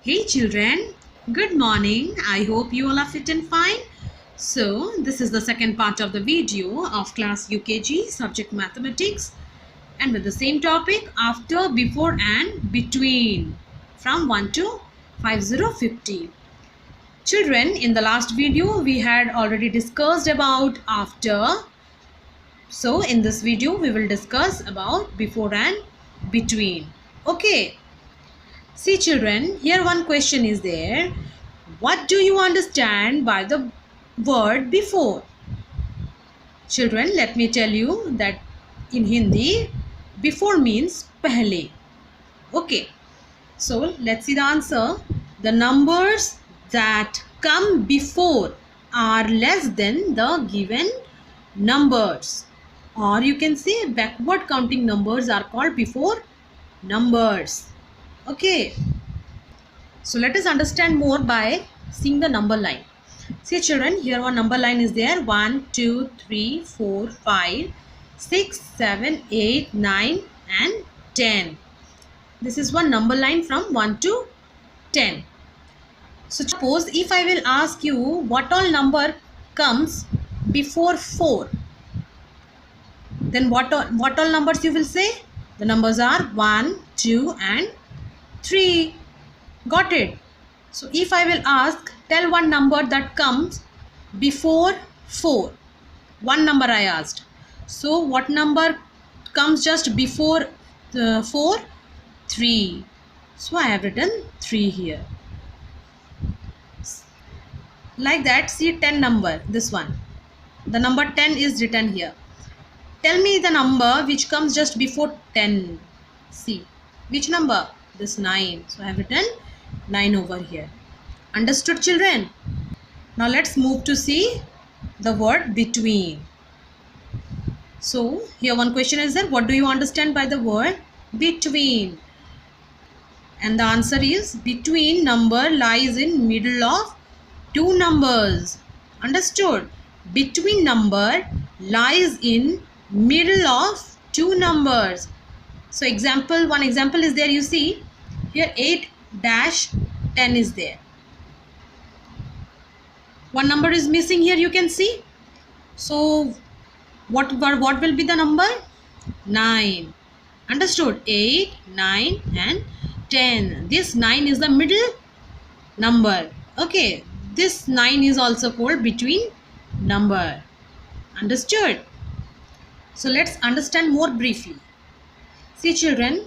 Hey children, good morning. I hope you all are fit and fine. So, this is the second part of the video of class UKG subject mathematics and with the same topic after, before and between from 1 to 5050. Children, in the last video we had already discussed about after. So, in this video we will discuss about before and between. Okay. See children, here one question is there. What do you understand by the word before? Children, let me tell you that in Hindi, before means pehle. Okay, so let's see the answer. The numbers that come before are less than the given numbers. Or you can say backward counting numbers are called before numbers. Okay. So let us understand more by seeing the number line. See children, here one number line is there. 1, 2, 3, 4, 5, 6, 7, 8, 9 and 10. This is one number line from 1 to 10. So suppose if I will ask you what all number comes before 4. Then what all numbers you will say? The numbers are 1, 2 and 3. Got it? So if I will ask, tell one number that comes before 4. One number I asked. So what number comes just before 4? 3. So I have written 3 here. Like that, see 10 number, this one. The number 10 is written here. Tell me the number which comes just before 10. See, which number? This 9. So I have written 9 over here. Understood children? Now let's move to see the word between. So here one question is there. What do you understand by the word between? And the answer is between number lies in middle of two numbers. Understood? Between number lies in middle of two numbers. So one example is there, you see here 8-10 is there. One number is missing here, you can see. So what will be the number? 9. Understood? 8, 9 and 10. This 9 is the middle number. Okay. This 9 is also called between number. Understood? So let's understand more briefly. See children,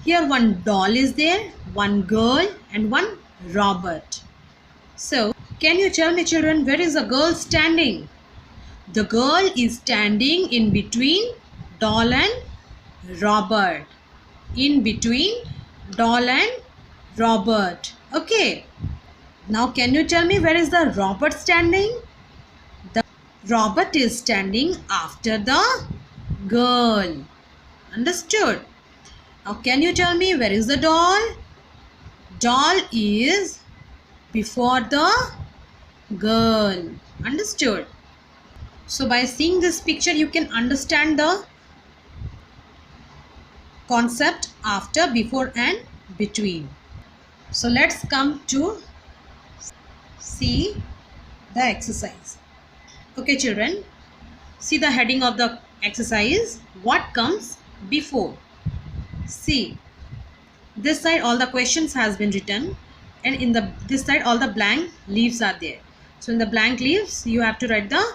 here one doll is there, one girl and one Robert. So can you tell me children, where is the girl standing? The girl is standing in between doll and Robert. In between doll and Robert. Okay. Now can you tell me where is the Robert standing? The Robert is standing after the girl. Understood? Now can you tell me where is the doll? Doll is before the girl. Understood? So by seeing this picture you can understand the concept after, before and between. So let's come to see the exercise. Okay children, see the heading of the exercise. What comes before? See, this side all the questions has been written and in this side all the blank leaves are there. So in the blank leaves you have to write the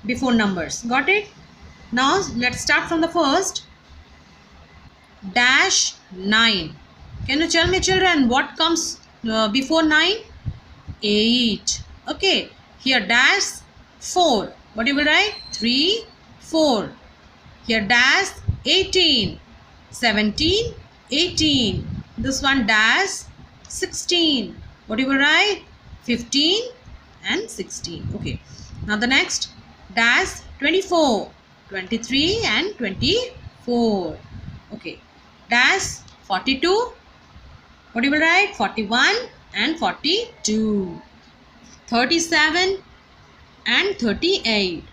before numbers. Got it? Now let's start from the first. -9. Can you tell me children what comes before 9? 8. Okay. Here -4. What you will write? 3, 4. Here -18. 17, 18. This one -16. What you will write? 15 and 16. Okay. Now the next -24. 23 and 24. Okay. -42. What you will write? 41 and 42. 37 and 38.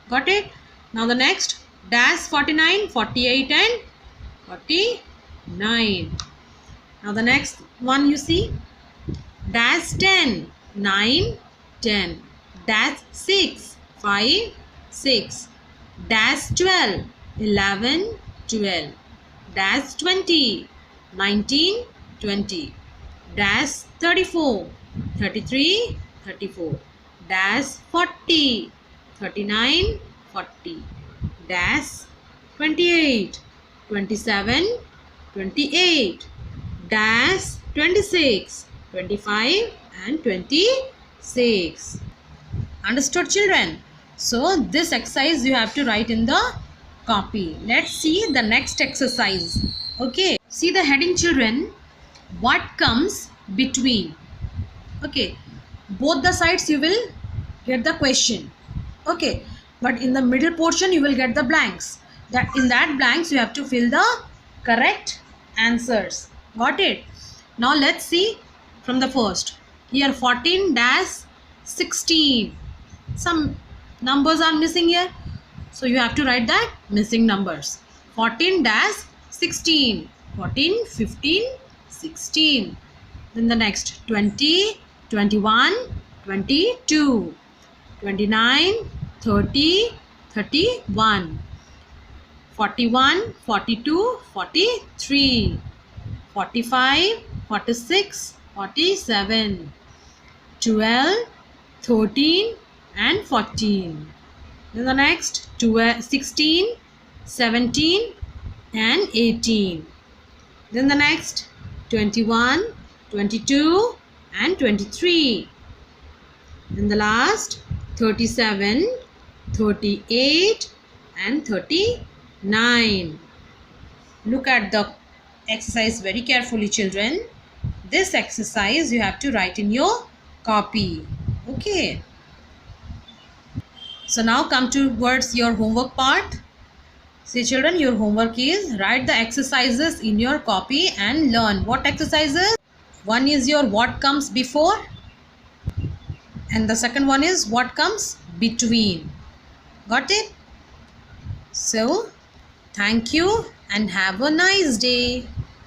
Got it? Now the next -49, 48 and 49. Now the next one you see, dash 10, 9, 10, dash 6, 5, 6, dash 12, 11, 12, dash 20, 19, 20, dash 34, 33, 34, dash 40, 39, 40, dash 28, 27, 28, dash 26, 25 and 26. Understood, children? So this exercise you have to write in the copy. Let's see the next exercise. Okay, see the heading, children. What comes between? Okay, both the sides you will get the question. Okay, but in the middle portion you will get the blanks. That in that blanks you have to fill the correct answers. Got it? Now let's see from the first. Here 14-16. Some numbers are missing here. So you have to write that missing numbers. 14-16. 14, 15, 16. Then the next 20, 21, 22, 29, 30, 31, 41, 42, 43, 45, 46, 47, 12, 13 and 14. Then the next 12, 16, 17 and 18. Then the next 21, 22 and 23. Then the last 37, 38 and 39. Look at the exercise very carefully, children. This exercise you have to write in your copy. Okay. So now come towards your homework part. See, children, your homework is write the exercises in your copy and learn. What exercises? One is your what comes before, and the second one is what comes between. Got it? So, thank you and have a nice day.